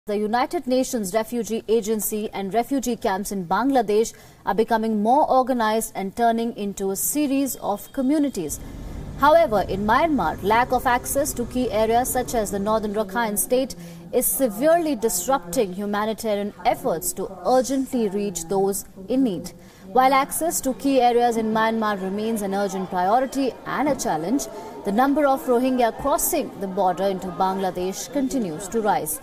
The United Nations Refugee Agency and refugee camps in Bangladesh are becoming more organized and turning into a series of communities. However, in Myanmar, lack of access to key areas such as the northern Rakhine state is severely disrupting humanitarian efforts to urgently reach those in need. While access to key areas in Myanmar remains an urgent priority and a challenge, the number of Rohingya crossing the border into Bangladesh continues to rise.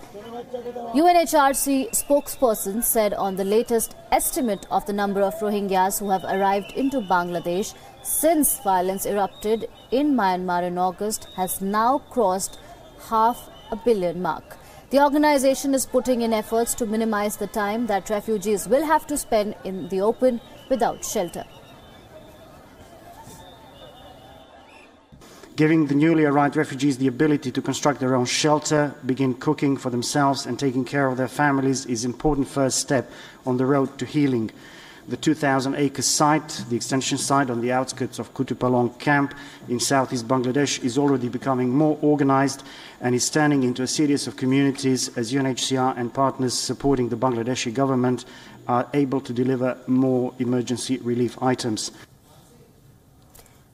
UNHRC spokesperson said on the latest estimate of the number of Rohingyas who have arrived into Bangladesh since violence erupted in Myanmar in August has now crossed 500 million mark. The organization is putting in efforts to minimize the time that refugees will have to spend in the open without shelter. Giving the newly arrived refugees the ability to construct their own shelter, begin cooking for themselves and taking care of their families is an important first step on the road to healing. The 2,000-acre site, the extension site on the outskirts of Kutupalong camp in southeast Bangladesh, is already becoming more organized and is turning into a series of communities as UNHCR and partners supporting the Bangladeshi government are able to deliver more emergency relief items.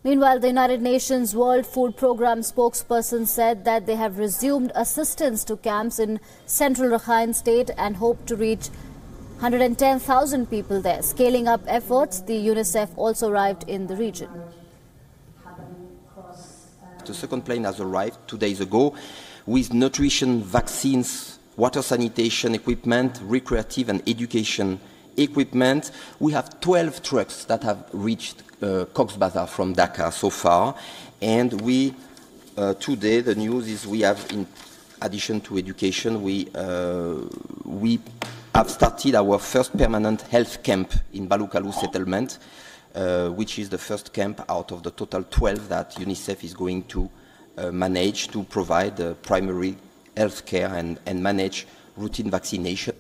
Meanwhile, the United Nations World Food Programme spokesperson said that they have resumed assistance to camps in central Rakhine state and hope to reach 110,000 people there. Scaling up efforts, the UNICEF also arrived in the region. The second plane has arrived 2 days ago with nutrition, vaccines, water sanitation equipment, recreative and education equipment. We have 12 trucks that have reached Cox's Bazar from Dhaka so far, and today the news is we have, in addition to education, we have started our first permanent health camp in Balukalu settlement, which is the first camp out of the total 12 that UNICEF is going to manage to provide primary health care and manage routine vaccination.